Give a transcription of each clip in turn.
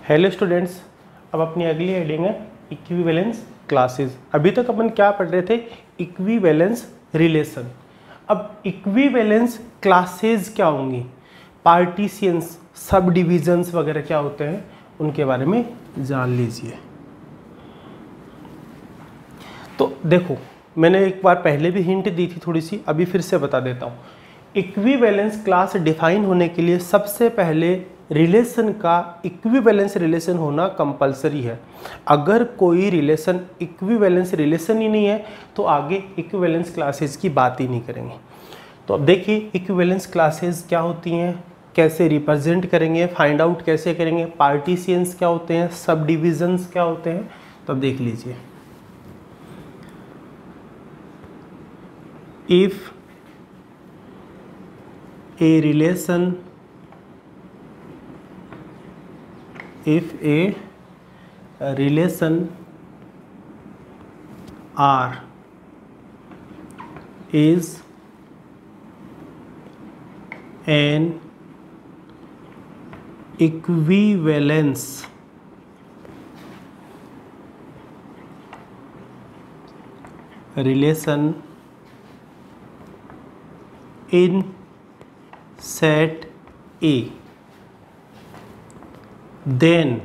Hello students, अब अपनी अगली हेडिंग है इक्विवेलेंस क्लासेस। अभी तक अपन क्या पढ़ रहे थे? Equivalence relation. अब इक्विवेलेंस क्लासेस क्या होंगी, पार्टीशियंस, सब डिविजन्स वगैरह क्या होते हैं, उनके बारे में जान लीजिए। तो देखो, मैंने एक बार पहले भी हिंट दी थी थोड़ी सी, अभी फिर से बता देता हूँ। इक्विवेलेंस क्लास डिफाइन होने के लिए सबसे पहले रिलेशन का इक्विवेलेंस रिलेशन होना कंपलसरी है। अगर कोई रिलेशन इक्विवेलेंस रिलेशन ही नहीं है तो आगे इक्विवेलेंस क्लासेस की बात ही नहीं करेंगे। तो अब देखिए इक्विवेलेंस क्लासेस क्या होती हैं, कैसे रिप्रेजेंट करेंगे, फाइंड आउट कैसे करेंगे, पार्टीशियंस क्या होते हैं, सब डिविजन्स क्या होते हैं। तो अब देख लीजिए, if a relation R is an equivalence relation in set A, then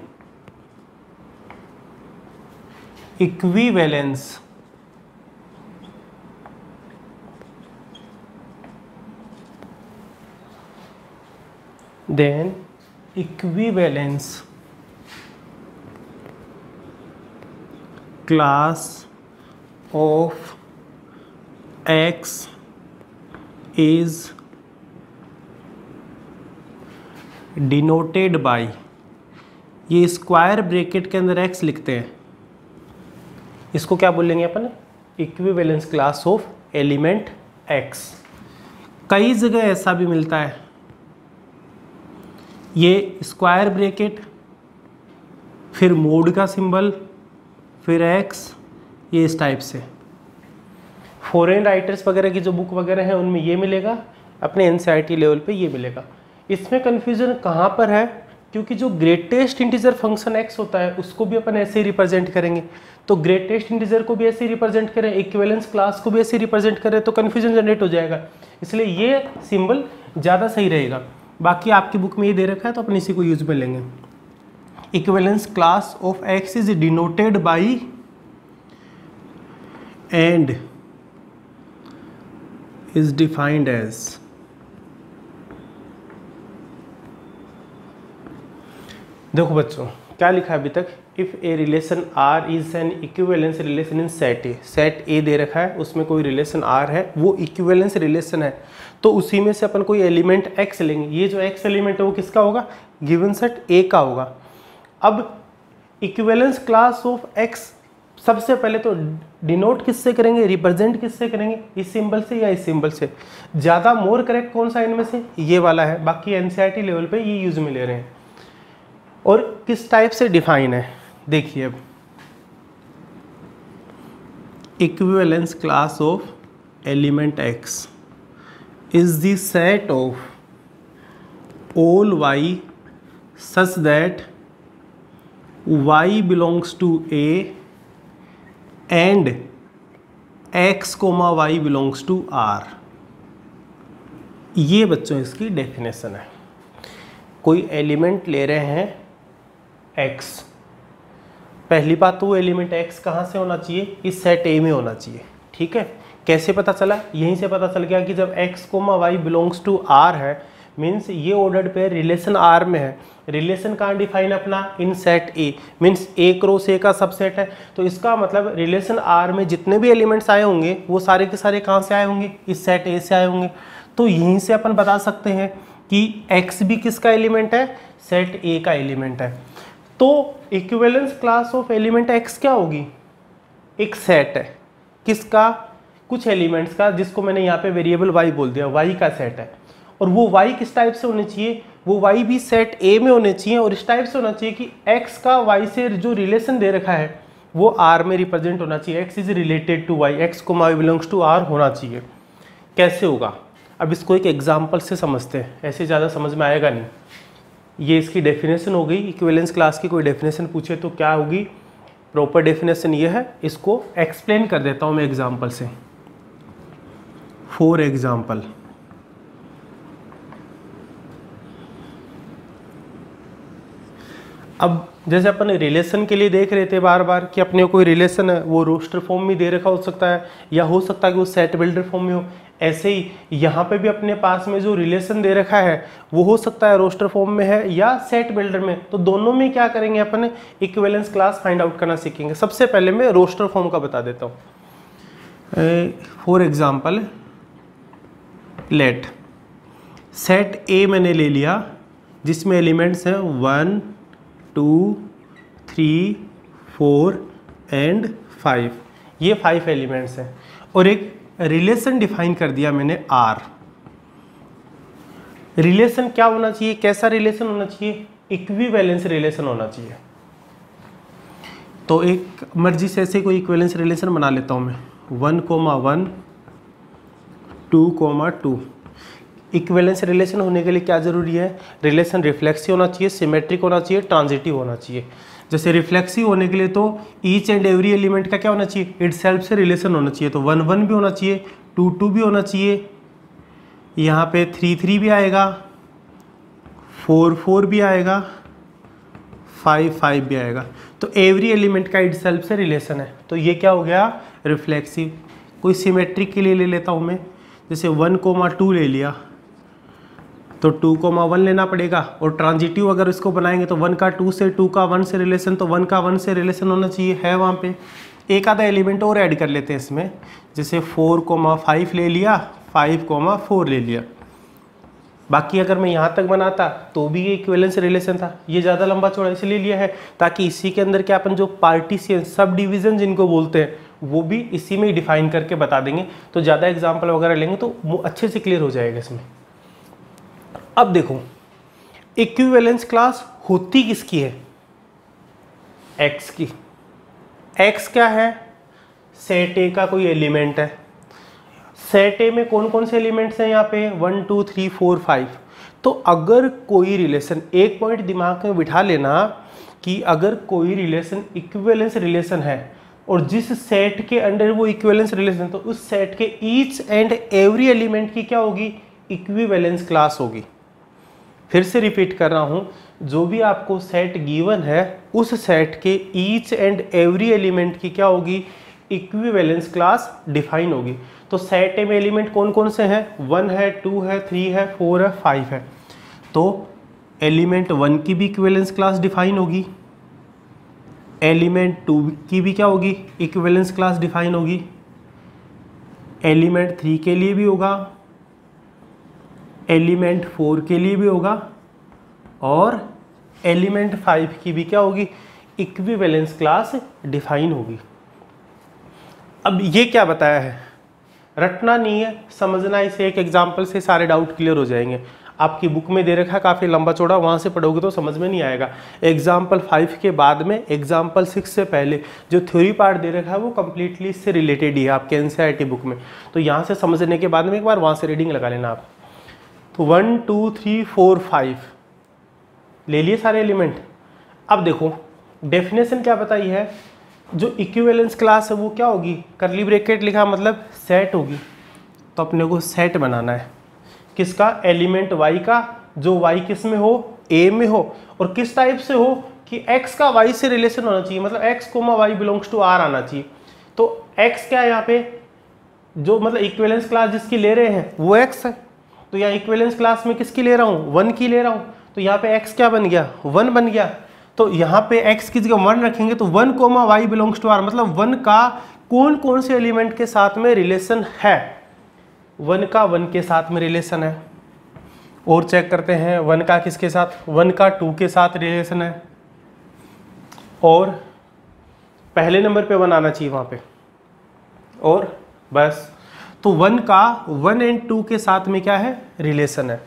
equivalence class of X is denoted by, ये स्क्वायर ब्रैकेट के अंदर x लिखते हैं, इसको क्या बोलेंगे अपन? Equivalence class of element x। कई जगह ऐसा भी मिलता है, ये स्क्वायर ब्रैकेट फिर मोड का सिंबल फिर x, ये इस टाइप से। फॉरेन राइटर्स वगैरह की जो बुक वगैरह है उनमें ये मिलेगा, अपने एनसीईआरटी लेवल पे ये मिलेगा। इसमें कन्फ्यूजन कहाँ पर है? क्योंकि जो ग्रेटेस्ट इंटीजर फंक्शन x होता है उसको भी अपन ऐसे ही रिप्रेजेंट करेंगे, तो ग्रेटेस्ट इंटीजर को भी ऐसे ही रिप्रेजेंट करें, इक्विवेलेंस क्लास को भी ऐसे ही रिप्रेजेंट करें, तो कन्फ्यूजन जनरेट हो जाएगा। इसलिए ये सिंबल ज़्यादा सही रहेगा। बाकी आपकी बुक में ये दे रखा है तो अपन इसी को यूज में लेंगे। Equivalence class of x is denoted by and is defined as, देखो बच्चों क्या लिखा है अभी तक, if a relation R is an equivalence relation in set A, set A दे रखा है उसमें कोई रिलेशन आर है, वो इक्विवेलेंस रिलेशन है, तो उसी में से अपन कोई एलिमेंट एक्स लेंगे। ये जो एक्स एलिमेंट है वो किसका होगा? गिवन सेट ए का होगा। अब इक्विवेलेंस क्लास ऑफ एक्स सबसे पहले तो डिनोट किससे करेंगे, रिप्रेजेंट किससे करेंगे? इस सिंबल से या इस सिंबल से? ज़्यादा मोर करेक्ट कौन सा इनमें से? ये वाला है। बाकी एनसीईआरटी लेवल पे ये यूज में ले रहे हैं। और किस टाइप से डिफाइन है देखिए, अब equivalence class of element x is the set of all y such that y belongs to a and x, y belongs to r। ये बच्चों इसकी डेफिनेशन है। कोई एलिमेंट ले रहे हैं x, पहली बात तो वो एलिमेंट x कहाँ से होना चाहिए? इस सेट A में होना चाहिए। ठीक है, कैसे पता चला? यहीं से पता चल गया कि जब x, y belongs to r है, मीन्स ये ऑर्डर्ड पे रिलेशन R में है। रिलेशन कहाँ डिफाइन अपना? In set A, means A cross A का सबसेट है। तो इसका मतलब रिलेशन R में जितने भी एलिमेंट्स आए होंगे वो सारे के सारे कहाँ से आए होंगे? इस सेट A से आए होंगे। तो यहीं से अपन बता सकते हैं कि x भी किसका एलिमेंट है? सेट A का एलिमेंट है। तो equivalence class of element x क्या होगी? एक सेट है किसका? कुछ एलिमेंट्स का, जिसको मैंने यहाँ पे वेरिएबल y बोल दिया, y का सेट है। और वो y किस टाइप से होने चाहिए? वो y भी सेट A में होने चाहिए और इस टाइप से होना चाहिए कि x का y से जो रिलेशन दे रखा है वो R में रिप्रेजेंट होना चाहिए। x is related to y, x को y बिलोंग्स टू R होना चाहिए। कैसे होगा? अब इसको एक एग्जाम्पल से समझते हैं, ऐसे ज़्यादा समझ में आएगा नहीं। ये इसकी डेफिनेशन हो गई। इक्विवेलेंस क्लास की कोई डेफिनेशन पूछे तो क्या होगी, प्रॉपर डेफिनेशन ये है। इसको एक्सप्लेन कर देता हूँ मैं एग्जांपल से। फॉर एग्जांपल, अब जैसे अपन रिलेशन के लिए देख रहे थे बार बार कि अपने कोई रिलेशन है वो रोस्टर फॉर्म में दे रखा हो सकता है या हो सकता है कि वो सेट बिल्डर फॉर्म में हो। ऐसे ही यहाँ पे भी अपने पास में जो रिलेशन दे रखा है वो हो सकता है रोस्टर फॉर्म में है या सेट बिल्डर में। तो दोनों में क्या करेंगे अपन, इक्विवेलेंस क्लास फाइंड आउट करना सीखेंगे। सबसे पहले मैं रोस्टर फॉर्म का बता देता हूँ। For example, let set A मैंने ले लिया जिसमें एलिमेंट्स हैं 1 2 3 4 एंड 5। ये 5 एलिमेंट्स हैं और एक रिलेशन डिफाइन कर दिया मैंने R। रिलेशन क्या होना चाहिए, कैसा रिलेशन होना चाहिए, इक्विवेलेंस रिलेशन होना चाहिए। तो एक मर्जी से ऐसे कोई इक्विवेलेंस रिलेशन बना लेता हूं मैं, 1,1 2,2। इक्विवेलेंस रिलेशन होने के लिए क्या जरूरी है, रिलेशन रिफ्लेक्सिव होना चाहिए, सिमेट्रिक होना चाहिए, ट्रांजिटिव होना चाहिए। जैसे रिफ्लेक्सिव होने के लिए तो ईच एंड एवरी एलिमेंट का क्या होना चाहिए, इटसेल्फ से रिलेशन होना चाहिए। तो 1 1 भी होना चाहिए, 2 2 भी होना चाहिए, यहाँ पे 3 3 भी आएगा, 4 4 भी आएगा, 5 5 भी आएगा। तो एवरी एलिमेंट का इटसेल्फ से रिलेशन है। तो ये क्या हो गया, रिफ्लेक्सिव। कोई सिमेट्रिक के लिए ले लेता हूँ मैं, जैसे 1,2 ले लिया तो 2,1 लेना पड़ेगा। और ट्रांजिटिव अगर इसको बनाएंगे तो 1 का 2 से, 2 का 1 से रिलेशन, तो 1 का 1 से रिलेशन होना चाहिए, है वहाँ पे। एक आधा एलिमेंट और ऐड कर लेते हैं इसमें, जैसे 4,5 ले लिया, 5,4 ले लिया। बाकी अगर मैं यहाँ तक बनाता तो भी ये इक्विवेलेंस रिलेशन था। ये ज़्यादा लंबा चौड़ा इसलिए लिया है ताकि इसी के अंदर क्या अपन जो पार्टीशन, सब डिवीजन जिनको बोलते हैं, वो भी इसी में ही डिफाइन करके बता देंगे। तो ज़्यादा एग्जाम्पल वगैरह लेंगे तो वो अच्छे से क्लियर हो जाएगा इसमें। अब देखो, इक्विवेलेंस क्लास होती किसकी है, एक्स की। एक्स क्या है, सेट ए का कोई एलिमेंट है। सेट ए में कौन कौन से एलिमेंट्स हैं यहाँ पे, 1 2 3 4 5। तो अगर कोई रिलेशन, एक पॉइंट दिमाग में बिठा लेना कि अगर कोई रिलेशन इक्विवेलेंस रिलेशन है और जिस सेट के अंडर वो इक्विवेलेंस रिलेशन, तो उस सेट के ईच एंड एवरी एलिमेंट की क्या होगी, इक्विवेलेंस क्लास होगी। फिर से रिपीट कर रहा हूँ, जो भी आपको सेट गिवन है उस सेट के ईच एंड एवरी एलिमेंट की क्या होगी, इक्विवेलेंस क्लास डिफाइन होगी। तो सेट ए में एलिमेंट कौन कौन से हैं, 1 है, 2 है, 3 है, 4 है, 5 है। तो एलिमेंट 1 की भी इक्विवेलेंस क्लास डिफाइन होगी, एलिमेंट 2 की भी क्या होगी, इक्विवेलेंस क्लास डिफाइन होगी, एलिमेंट 3 के लिए भी होगा, एलिमेंट 4 के लिए भी होगा और एलिमेंट 5 की भी क्या होगी, इक्विवेलेंस क्लास डिफाइन होगी। अब ये क्या बताया है, रटना नहीं है, समझना। इसे एक एग्जांपल से सारे डाउट क्लियर हो जाएंगे। आपकी बुक में दे रखा है काफ़ी लंबा चौड़ा, वहाँ से पढ़ोगे तो समझ में नहीं आएगा। एग्जाम्पल 5 के बाद में एग्जाम्पल 6 से पहले जो थ्योरी पार्ट दे रखा है वो कम्प्लीटली इससे रिलेटेड ही है आपके एनसीईआरटी बुक में। तो यहाँ से समझने के बाद में एक बार वहाँ से रीडिंग लगा लेना आप। तो 1 2 3 4 5 ले लिए सारे एलिमेंट। अब देखो डेफिनेशन क्या बताई है, जो इक्विवेलेंस क्लास है वो क्या होगी, करली ब्रैकेट लिखा मतलब सेट होगी। तो अपने को सेट बनाना है किसका, एलिमेंट y का, जो y किस में हो, a में हो, और किस टाइप से हो कि x का y से रिलेशन होना चाहिए, मतलब x, y belongs to r आना चाहिए। तो x क्या है यहाँ पे, जो मतलब इक्विवेलेंस क्लास जिसकी ले रहे हैं वो x है। तो यहाँ इक्विवेलेंस क्लास में किसकी ले रहा हूँ, 1 की ले रहा हूँ। तो यहाँ पे x क्या बन गया, 1 बन गया। तो यहाँ पे x की जगह 1 रखेंगे तो 1, y बिलोंग्स टू r, मतलब 1 का कौन कौन से एलिमेंट के साथ में रिलेशन है, 1 का 1 के साथ में रिलेशन है। और चेक करते हैं 1 का किसके साथ, 1 का 2 के साथ रिलेशन है, और पहले नंबर पे 1 आना चाहिए वहाँ पे, और बस। तो 1 का 1 एंड 2 के साथ में क्या है, रिलेशन है।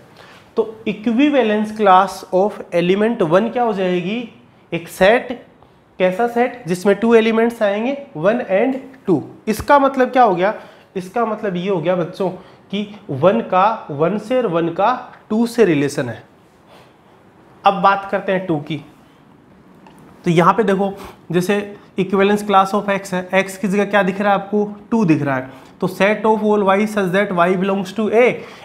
तो इक्विवेलेंस क्लास ऑफ एलिमेंट 1 क्या हो जाएगी, एक सेट, कैसा सेट, जिसमें 2 एलिमेंट्स आएंगे 1 एंड 2। इसका मतलब क्या हो गया, इसका मतलब ये हो गया बच्चों कि 1 का 1 से और 1 का 2 से रिलेशन है। अब बात करते हैं 2 की। तो यहाँ पे देखो जैसे इक्विवेलेंस क्लास ऑफ एक्स है, एक्स की जगह क्या दिख रहा है आपको 2 दिख रहा है, तो set of all y such that y belongs to A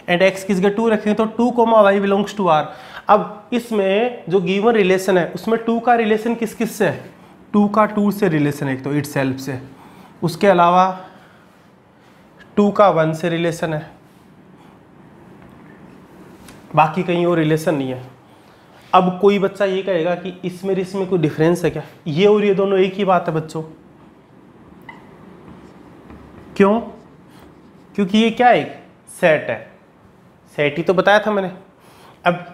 and x की जगह 2 रखेंगे तो 2 comma y belongs to R. अब इसमें जो गिवन रिलेशन है उसमें 2 का रिलेशन किस किस से है, 2 का 2 से रिलेशन है एक तो इटसेल्फ से, उसके अलावा 2 का 1 से रिलेशन है, बाकी कहीं और रिलेशन नहीं है। अब कोई बच्चा ये कहेगा कि इसमें कोई डिफरेंस है क्या, ये और ये दोनों एक ही बात है बच्चों। क्यों? क्योंकि ये क्या है, सेट है, सेट ही तो बताया था मैंने। अब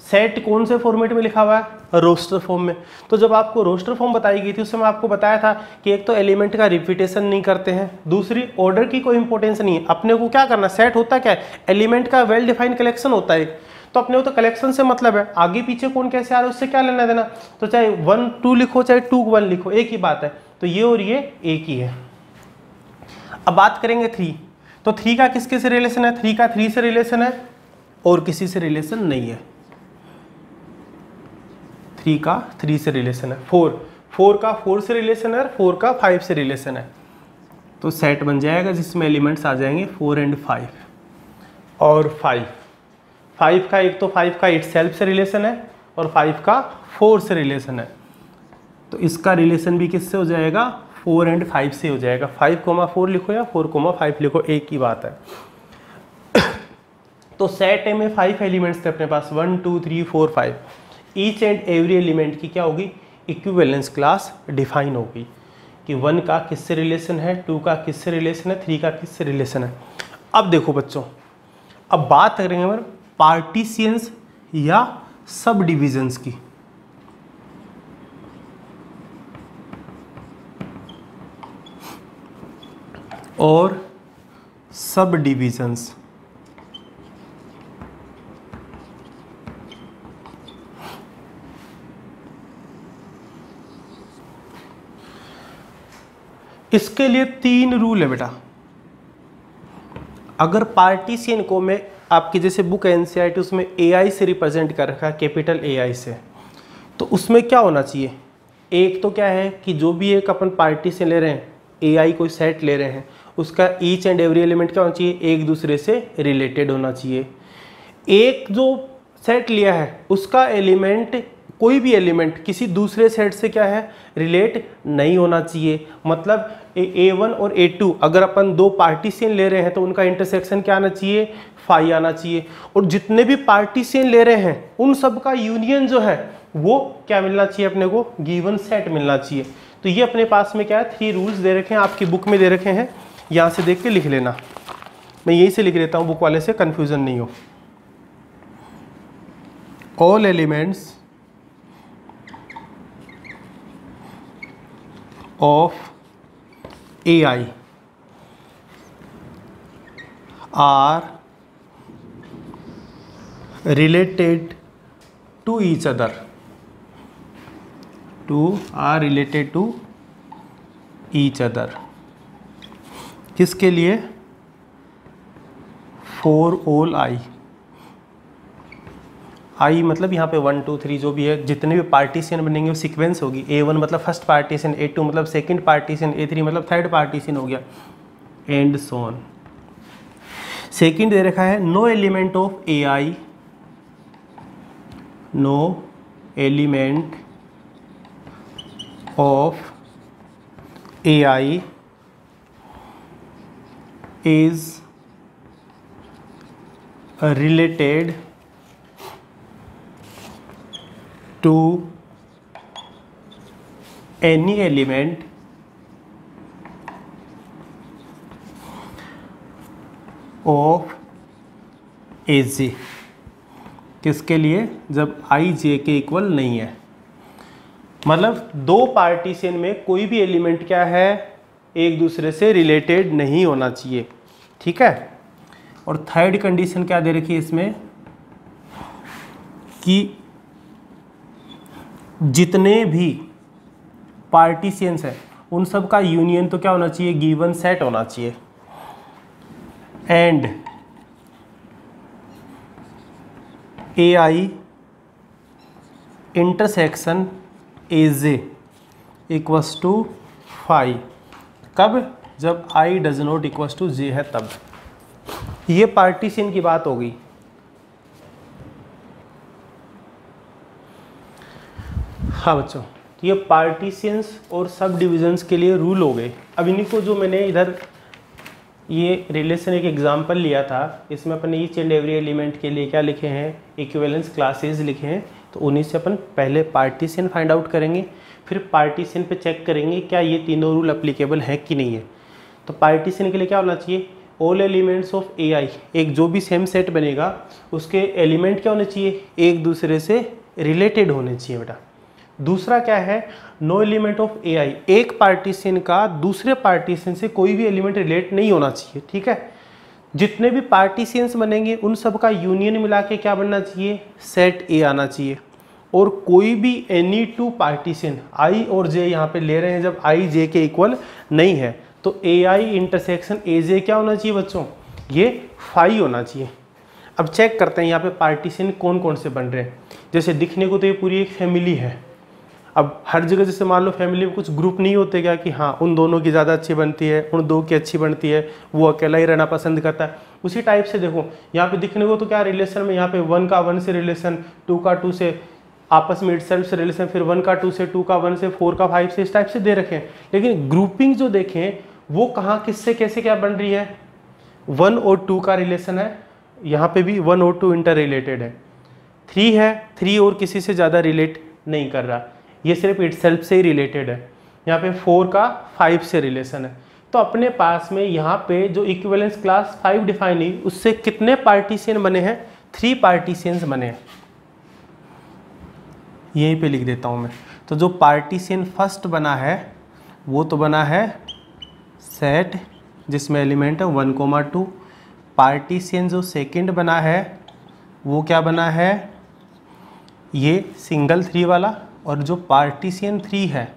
सेट कौन से फॉर्मेट में लिखा हुआ है, रोस्टर फॉर्म में। तो जब आपको रोस्टर फॉर्म बताई गई थी उसमें मैं आपको बताया था कि एक तो एलिमेंट का रिपीटेशन नहीं करते हैं, दूसरी ऑर्डर की कोई इंपॉर्टेंस नहीं है। अपने को क्या करना, सेट होता क्या है, एलिमेंट का वेल डिफाइंड कलेक्शन होता है, तो अपने को तो कलेक्शन से मतलब है, आगे पीछे कौन कैसे आ रहा है उससे क्या लेना देना। तो चाहे 1 2 लिखो चाहे 2 1 लिखो, एक ही बात है। तो ये और ये एक ही है। अब बात करेंगे 3, तो 3 का किसके से रिलेशन है, 3 का 3 से रिलेशन है और किसी से रिलेशन नहीं है। 3 का 3 से रिलेशन है, 4 का 4 से रिलेशन है, 4 का 5 से रिलेशन है। तो सेट बन जाएगा जिसमें एलिमेंट्स आ जाएंगे 4 और 5 और 5 का एक तो 5 का इटसेल्फ से रिलेशन है और 5 का 4 से रिलेशन है। तो इसका रिलेशन भी किससे हो जाएगा, 4 और 5 से हो जाएगा। 5,4 लिखो या 4,5 लिखो, एक ही बात है। तो सेट ए में 5 एलिमेंट्स थे अपने पास, 1 2 3 4 5। ईच एंड एवरी एलिमेंट की क्या होगी, इक्विवेलेंस क्लास डिफाइन होगी कि 1 का किससे रिलेशन है, 2 का किससे रिलेशन है, 3 का किससे रिलेशन है। अब देखो बच्चों, अब बात करेंगे हम पार्टीशियंस या सब डिविजन्स की। और सब डिविजन्स, इसके लिए 3 रूल है बेटा। अगर पार्टीशियन को मैं आपकी जैसे बुक एनसीईआरटी उसमें एआई से रिप्रेजेंट कर रखा है, कैपिटल एआई से, तो उसमें क्या होना चाहिए, एक तो क्या है कि जो भी एक अपन पार्टीशियन ले रहे हैं, एआई कोई सेट ले रहे हैं, उसका ईच एंड एवरी एलिमेंट क्या होना चाहिए, एक दूसरे से रिलेटेड होना चाहिए। एक जो सेट लिया है उसका एलिमेंट, कोई भी एलिमेंट किसी दूसरे सेट से क्या है, रिलेट नहीं होना चाहिए। मतलब A1 और A2 अगर अपन 2 पार्टीशियन ले रहे हैं तो उनका इंटरसेक्शन क्या आना चाहिए, फाई आना चाहिए। और जितने भी पार्टीशियन ले रहे हैं उन सब का यूनियन जो है वो क्या मिलना चाहिए, अपने को गिवन सेट मिलना चाहिए। तो ये अपने पास में क्या है, 3 रूल्स दे रखे हैं, आपकी बुक में दे रखे हैं, यहाँ से देख के लिख लेना। मैं यहीं से लिख लेता हूँ, बुक वाले से कन्फ्यूजन नहीं हो। All elements of AI are related to each other, are related to each other। किसके लिए, for all I, आई मतलब यहाँ पे 1 2 3 जो भी है, जितने भी पार्टीशन बनेंगे वो सीक्वेंस होगी। A1 मतलब फर्स्ट पार्टीशन, A2 मतलब सेकंड पार्टीशन, A3 मतलब थर्ड पार्टीशन हो गया, एंड सो ऑन। सेकंड दे रखा है no element of AI, no element of AI is related to any element of AJ। किसके लिए, जब I J के इक्वल नहीं है। मतलब 2 पार्टीशन में कोई भी एलिमेंट क्या है, एक दूसरे से रिलेटेड नहीं होना चाहिए, ठीक है। और थर्ड कंडीशन क्या दे रखी है इसमें कि जितने भी पार्टीशियंस हैं उन सब का यूनियन तो क्या होना चाहिए, गिवन सेट होना चाहिए। And AI intersection AJ equals to phi, कब? जब I does not equals to J है तब। ये पार्टीशन की बात हो गई। हाँ बच्चों, ये पार्टीशंस और सब डिविजन्स के लिए रूल हो गए। अब इन्हीं को जो मैंने इधर ये रिलेशन एक एग्जांपल लिया था, इसमें अपन ईच एंड एवरी एलिमेंट के लिए क्या लिखे हैं, इक्विवेलेंस क्लासेस लिखे हैं। तो उन्हीं से अपन पहले पार्टीशन फाइंड आउट करेंगे, फिर पार्टीशन पे चेक करेंगे क्या ये तीनों रूल अप्लीकेबल है कि नहीं है। तो पार्टीशन के लिए क्या होना चाहिए, ऑल एलिमेंट्स ऑफ AI, एक जो भी सेम सेट बनेगा उसके एलिमेंट क्या होने चाहिए, एक दूसरे से रिलेटेड होने चाहिए बेटा। दूसरा क्या है, नो एलिमेंट ऑफ AI, एक पार्टीशन का दूसरे पार्टीशन से कोई भी एलिमेंट रिलेट नहीं होना चाहिए। ठीक है, जितने भी पार्टीशंस बनेंगे उन सब का यूनियन मिला के क्या बनना चाहिए, सेट A आना चाहिए। और कोई भी एनी टू पार्टीशन I और J यहाँ पे ले रहे हैं जब I J के इक्वल नहीं है, तो AI इंटरसेक्शन AJ क्या होना चाहिए बच्चों, ये फाई होना चाहिए। अब चेक करते हैं यहाँ पे पार्टीशन कौन कौन से बन रहे हैं। जैसे दिखने को तो ये पूरी एक फैमिली है। अब हर जगह जैसे मान लो फैमिली में कुछ ग्रुप नहीं होते क्या कि हाँ उन दोनों की ज़्यादा अच्छी बनती है, उन दो की अच्छी बनती है, वो अकेला ही रहना पसंद करता है। उसी टाइप से देखो यहाँ पे दिखने को तो क्या रिलेशन में, यहाँ पे 1 का 1 से रिलेशन, 2 का 2 से आपस में इटसेल्फ से रिलेशन, फिर 1 का 2 से, 2 का 1 से, 4 का 5 से, इस टाइप से दे रखे हैं। लेकिन ग्रुपिंग जो देखें वो कहाँ किससे कैसे क्या बन रही है, 1 और 2 का रिलेशन है, यहाँ पे भी 1 और 2 इंटर रिलेटेड है। 3 है, 3 और किसी से ज़्यादा रिलेट नहीं कर रहा, ये सिर्फ इटसेल्फ से ही रिलेटेड है। यहाँ पे 4 का 5 से रिलेशन है। तो अपने पास में यहाँ पे जो इक्विवेलेंस क्लास 5 डिफाइन हुई उससे कितने पार्टीशन बने हैं, 3 पार्टीशंस बने हैं। यहीं पे लिख देता हूँ मैं। तो जो पार्टीशन फर्स्ट बना है वो तो बना है सेट जिसमें एलिमेंट है 1,2। पार्टीशन जो सेकंड बना है वो क्या बना है, ये सिंगल 3 वाला। और जो पार्टीशन 3 है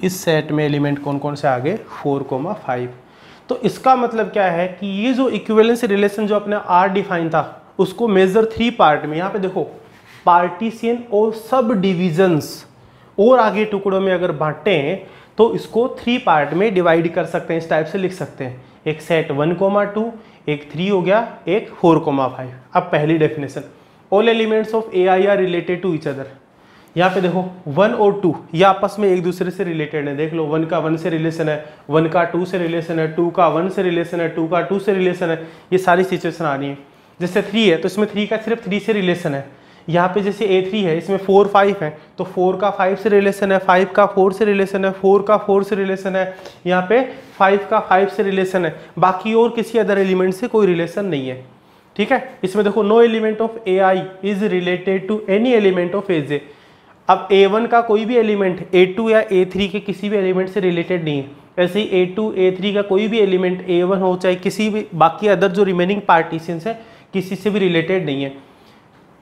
इस सेट में एलिमेंट कौन कौन से आगे, 4,5। तो इसका मतलब क्या है कि ये जो इक्विवेलेंस रिलेशन जो अपने R डिफाइन था उसको मेजर 3 पार्ट में, यहाँ पे देखो पार्टीशन और सब डिविजन्स और आगे टुकड़ों में अगर बांटे हैं तो इसको 3 पार्ट में डिवाइड कर सकते हैं। इस टाइप से लिख सकते हैं, एक सेट 1,2, एक 3 हो गया, एक 4,5। अब पहली definition, all elements of AI are related to each other. यहाँ पे देखो 1 और 2 ये आपस में एक दूसरे से रिलेटेड है। देख लो 1 का 1 से रिलेशन है, 1 का 2 से रिलेशन है, 2 का 1 से रिलेशन है, 2 का 2 से रिलेशन है। ये सारी सिचुएशन आ रही है। जैसे 3 है तो इसमें 3 का सिर्फ 3 से रिलेशन है। यहाँ पे जैसे A3 है इसमें 4, 5 है तो 4 का 5 से रिलेशन है, 5 का 4 से रिलेशन है, 4 का 4 से रिलेशन है, यहाँ पे 5 का 5 से रिलेशन है। बाकी और किसी अदर एलिमेंट से कोई रिलेशन नहीं है। ठीक है, इसमें देखो no element of AI is related to any element of AJ। अब A1 का कोई भी एलिमेंट A2 या A3 के किसी भी एलिमेंट से रिलेटेड नहीं है। ऐसे ही A2 A3 का कोई भी एलिमेंट A1 हो चाहे किसी भी बाकी अदर जो रिमेनिंग पार्टीशंस है किसी से भी रिलेटेड नहीं है।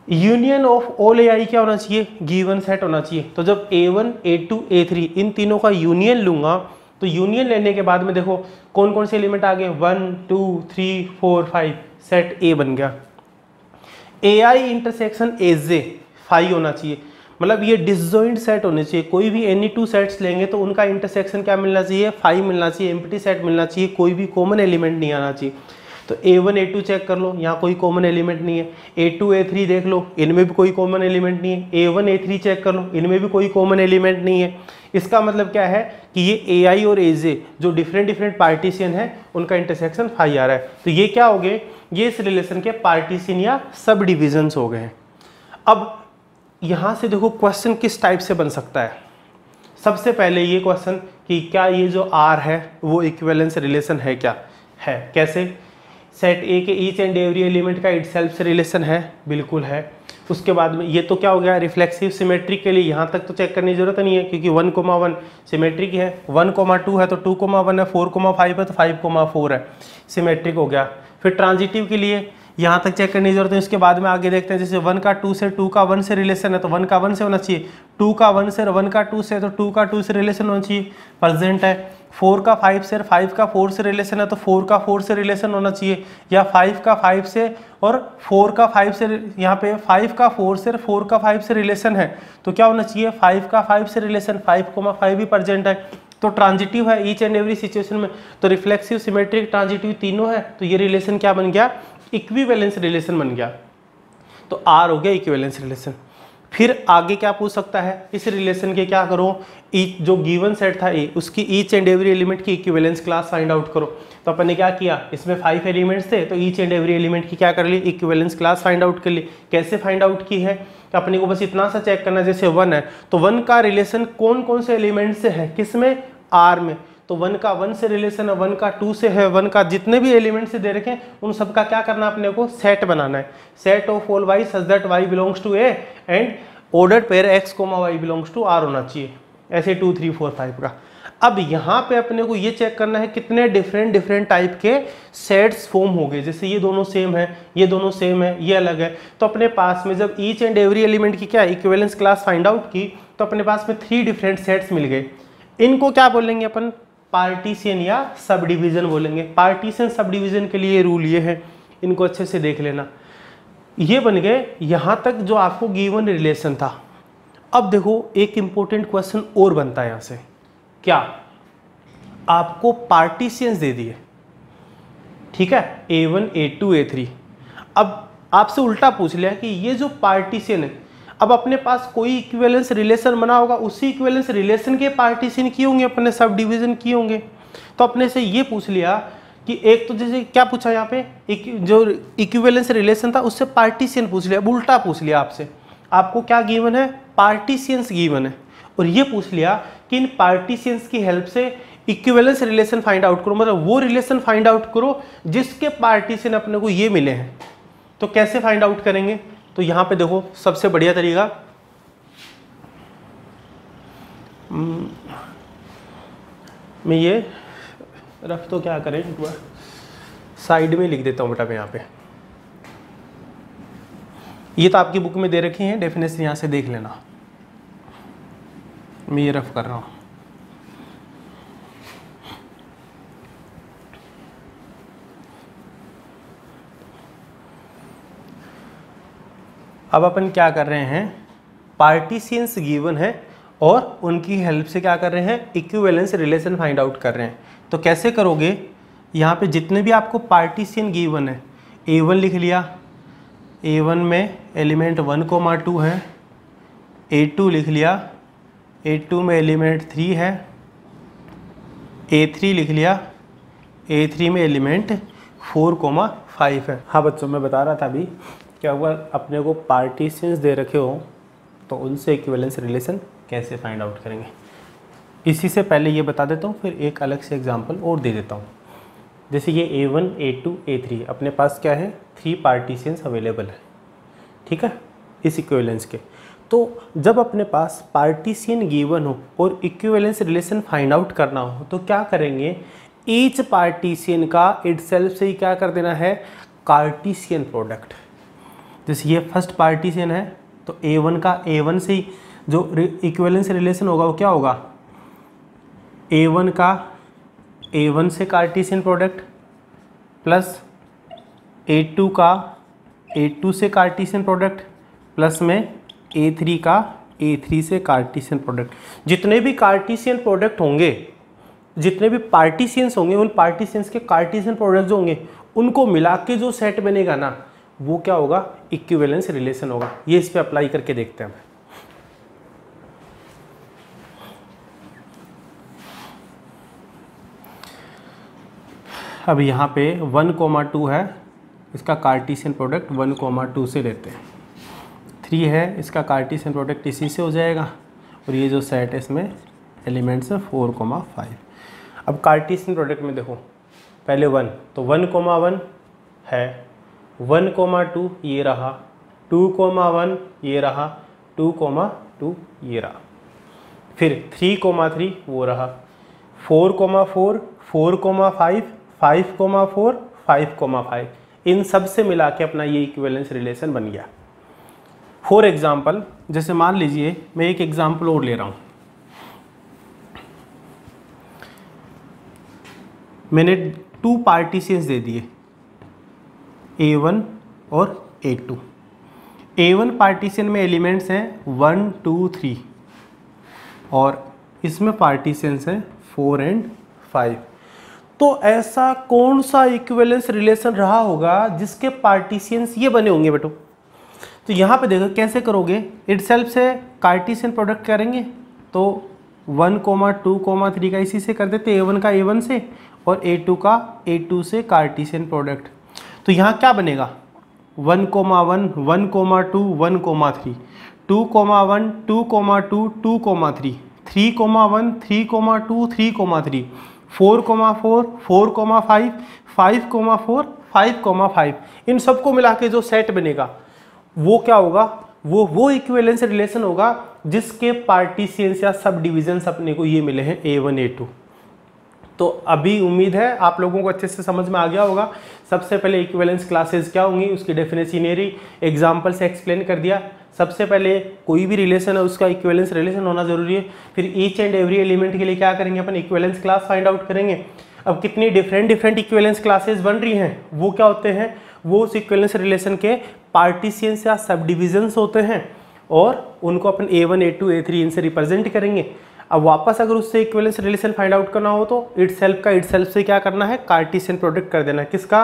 यूनियन ऑफ ऑल AI क्या होना चाहिए, गिवन सेट होना चाहिए। तो जब A1 A2 A3 इन तीनों का यूनियन लूंगा तो यूनियन लेने के बाद में देखो कौन कौन से एलिमेंट आ गए, 1 2 3 4 5, सेट A बन गया। AI इंटरसेक्शन AJ फाई होना चाहिए, मतलब ये डिसजॉइंट सेट होने चाहिए। कोई भी एनी 2 सेट्स लेंगे तो उनका इंटरसेक्शन क्या मिलना चाहिए, फाई मिलना चाहिए, एम्प्टी सेट मिलना चाहिए, कोई भी कॉमन एलिमेंट नहीं आना चाहिए। तो A1 A2 चेक कर लो, यहाँ कोई कॉमन एलिमेंट नहीं है। A2 A3 देख लो, इनमें भी कोई कॉमन एलिमेंट नहीं है। A1 A3 चेक कर लो, इनमें भी कोई कॉमन एलिमेंट नहीं है। इसका मतलब क्या है कि ये AI और AJ जो डिफरेंट पार्टीशन है उनका इंटरसेक्शन फाई आ रहा है। तो ये क्या हो गए, ये इस रिलेशन के पार्टीशन या सब डिविजन्स हो गए हैं। अब यहाँ से देखो क्वेश्चन किस टाइप से बन सकता है। सबसे पहले ये क्वेश्चन कि क्या ये जो R है वो इक्विवेलेंस रिलेशन है क्या, है। कैसे, सेट A के ईच एंड एवरी एलिमेंट का इटसेल्फ से रिलेशन है, बिल्कुल है। उसके बाद में ये तो क्या हो गया, रिफ्लेक्सिव सिमेट्रिक के लिए यहाँ तक तो चेक करने की जरूरत नहीं है क्योंकि 1,1 सिमेट्रिक है, 1,2 है तो 2,1 है, 4,5 है तो 5,4 है, सिमेट्रिक हो गया। फिर ट्रांजिटिव के लिए यहाँ तक चेक करने की जरूरत है। उसके बाद में आगे देखते हैं, जैसे 1 का 2 से, 2 का 1 से रिलेशन है तो 1 का 1 से होना चाहिए, 2 का 1 से 1 का 2 से तो 2 का 2 से रिलेशन होना चाहिए, प्रेजेंट है। 4 का 5 से 5 का 4 से रिलेशन है तो 4 का 4 से रिलेशन होना चाहिए, या 5 का 5 से और 4 का 5 से, यहाँ पे 5 का 4 से 4 का 5 से रिलेशन है तो क्या होना चाहिए, 5 का 5 से रिलेशन, 5,5 भी प्रेजेंट है तो ट्रांजिटिव है ईच एंड एवरी सिचुएशन में। तो रिफ्लेक्सिव, सिमेट्रिक, ट्रांजिटिव तीनों है तो ये रिलेशन क्या बन गया, इक्विवेलेंस रिलेशन बन गया। तो आर हो गया इक्विवेलेंस रिलेशन। फिर आगे क्या पूछ सकता है, इस रिलेशन के क्या करो, जो गिवन सेट था ए, उसकी ईच एंड एवरी एलिमेंट की इक्विवेलेंस क्लास फाइंड आउट करो। तो अपन ने क्या किया, इसमें 5 एलिमेंट्स थे तो ईच एंड एवरी एलिमेंट की क्या कर ली, इक्विवेलेंस क्लास फाइंड आउट कर ली। कैसे फाइंड आउट की है, तो अपने को बस इतना सा चेक करना है, जैसे 1 है तो 1 का रिलेशन कौन कौन से एलिमेंट से है, किसमें, आर में। तो 1 का 1 से रिलेशन है, 1 का 2 से है, 1 का जितने भी एलिमेंट्स दे रखे हैं उन सब का क्या करना है, अपने को सेट बनाना है। Set of all y such that y belongs to A and ordered pair x comma y belongs to R होना चाहिए, ऐसे 2 3 4 5 का। अब यहाँ पे अपने को ये चेक करना है कितने डिफरेंट टाइप के सेट्स फॉर्म हो गए। जैसे ये दोनों सेम है, ये दोनों सेम है, ये अलग है। तो अपने पास में जब ईच एंड एवरी एलिमेंट की क्या इक्विवेलेंस क्लास फाइंड आउट की तो अपने पास में 3 डिफरेंट सेट्स मिल गए। इनको क्या बोलेंगे अपन, पार्टीशन या सब डिवीजन बोलेंगे। पार्टीशन सब डिवीजन के लिए रूल ये है, इनको अच्छे से देख लेना। ये बन गए यहाँ तक जो आपको गिवन रिलेशन था। अब देखो एक इंपॉर्टेंट क्वेश्चन और बनता है यहाँ से, क्या आपको पार्टीशंस दे दिए, ठीक है, A1 A2 A3। अब आपसे उल्टा पूछ लिया कि ये जो पार्टीशन है, अब अपने पास कोई इक्विवेलेंस रिलेशन बना होगा, उसी इक्विवेलेंस रिलेशन के पार्टीशन किए होंगे, अपने सब डिवीजन किए होंगे। तो अपने से ये पूछ लिया कि एक तो जैसे क्या पूछा यहाँ पे, जो इक्विवेलेंस रिलेशन था उससे पार्टीशन पूछ लिया, उल्टा पूछ लिया आपसे, आपको क्या गिवन है, पार्टीशंस गिवन है। और ये पूछ लिया कि इन पार्टीशंस की हेल्प से इक्विवेलेंस रिलेशन फाइंड आउट करो, मतलब वो रिलेशन फाइंड आउट करो जिसके पार्टीशन अपने को ये मिले हैं। तो कैसे फाइंड आउट करेंगे, तो यहाँ पे देखो सबसे बढ़िया तरीका, मैं ये रफ तो क्या करें, साइड में लिख देता हूँ बेटा मैं यहाँ पे। ये तो आपकी बुक में दे रखी है डेफिनेशन, यहाँ से देख लेना, मैं ये रफ कर रहा हूँ। अब अपन क्या कर रहे हैं, पार्टीशंस गिवन है और उनकी हेल्प से क्या कर रहे हैं, इक्विवेलेंस रिलेशन फाइंड आउट कर रहे हैं। तो कैसे करोगे, यहाँ पे जितने भी आपको पार्टीशन गिवन है, A1 लिख लिया, A1 में एलिमेंट 1,2 है, A2 लिख लिया, A2 में एलिमेंट 3 है, A3 लिख लिया, A3 में एलिमेंट 4,5 है। हाँ बच्चों, मैं बता रहा था अभी, क्या हुआ, अपने को पार्टीशंस दे रखे हो तो उनसे इक्विवेलेंस रिलेशन कैसे फाइंड आउट करेंगे। इसी से पहले ये बता देता हूँ, फिर एक अलग से एग्जांपल और दे देता हूँ। जैसे ये A1 A2 A3 अपने पास क्या है, 3 पार्टीशंस अवेलेबल है, ठीक है, इस इक्विवेलेंस के। तो जब अपने पास पार्टीशन गिवन हो और इक्विवेलेंस रिलेशन फाइंड आउट करना हो तो क्या करेंगे, ईच पार्टीशन का इटसेल्फ से ही क्या कर देना है, कार्टीशियन प्रोडक्ट। जैसे ये फर्स्ट पार्टीशन है तो A1 का A1 से ही जो इक्विवेलेंस रिलेशन होगा वो क्या होगा, A1 का A1 से कार्टीशियन प्रोडक्ट प्लस A2 का A2 से कार्टीशियन प्रोडक्ट प्लस में A3 का A3 से कार्टीशियन प्रोडक्ट। जितने भी कार्टीशियन प्रोडक्ट होंगे, जितने भी पार्टीशियंस होंगे, उन पार्टीशियंस के कार्टीशियन प्रोडक्ट जो होंगे उनको मिला के जो सेट बनेगा ना, वो क्या होगा, इक्विवेलेंस रिलेशन होगा। ये इस पे अप्लाई करके देखते हैं। अब यहाँ पे 1,2 है, इसका कार्टीशियन प्रोडक्ट 1,2 से लेते हैं। 3 है, इसका कार्टीशियन प्रोडक्ट इसी से हो जाएगा, और ये जो सेट है इसमें एलिमेंट्स है 4,5। अब कार्टीशियन प्रोडक्ट में देखो, पहले 1 तो 1,1 है, 1,2 ये रहा, 2,1 ये रहा, 2,2 ये रहा, फिर 3,3 वो रहा, 4,4 4,5 5,4 5,5 इन सब से मिला के अपना ये इक्विवेलेंस रिलेशन बन गया। फॉर एग्जाम्पल, जैसे मान लीजिए मैं एक एग्जाम्पल और ले रहा हूँ। मैंने 2 पार्टीशंस दे दिए, A1 और A2। A1 पार्टीशन में एलिमेंट्स हैं 1 2 3 और इसमें पार्टीशंस हैं 4 और 5। तो ऐसा कौन सा इक्विवेलेंस रिलेशन रहा होगा जिसके पार्टीशंस ये बने होंगे बेटो? तो यहाँ पे देखो कैसे करोगे, इटसेल्फ से कार्टेशियन प्रोडक्ट करेंगे तो 1, 2, 3 का इसी से कर देते, A1 का A1 से और A2 का A2 से कार्टेशियन प्रोडक्ट। तो यहाँ क्या बनेगा 1, 1, 1, 2, 1, 3, 2, 1, 2, 2, 2, 3, 3, 1, 3, 2, 3, 3, 4, 4, 4, 5, 5, 4, 5, 5। इन सबको मिला के जो सेट बनेगा वो क्या होगा, वो इक्विवेलेंस रिलेशन होगा जिसके पार्टीशंस या सब डिविजन्स अपने को ये मिले हैं A1 A2। तो अभी उम्मीद है आप लोगों को अच्छे से समझ में आ गया होगा। सबसे पहले इक्विवेलेंस क्लासेस क्या होंगी उसकी डेफिनेशन एग्जाम्पल से एक्सप्लेन कर दिया। सबसे पहले कोई भी रिलेशन है उसका इक्विवेलेंस रिलेशन होना जरूरी है। फिर ईच एंड एवरी एलिमेंट के लिए क्या करेंगे अपन, इक्विवेलेंस क्लास फाइंड आउट करेंगे। अब कितनी डिफरेंट इक्विवेलेंस क्लासेस बन रही हैं, वो क्या होते हैं, वो उस इक्विवेलेंस रिलेशन के पार्टीशंस या सब डिविजन्स होते हैं और उनको अपन A1 A2 A3 इनसे रिप्रेजेंट करेंगे। अब वापस अगर उससे इक्विवेलेंस रिलेशन फाइंड आउट करना हो तो इटसेल्फ से क्या करना है, कार्टेशियन प्रोडक्ट कर देना है, किसका,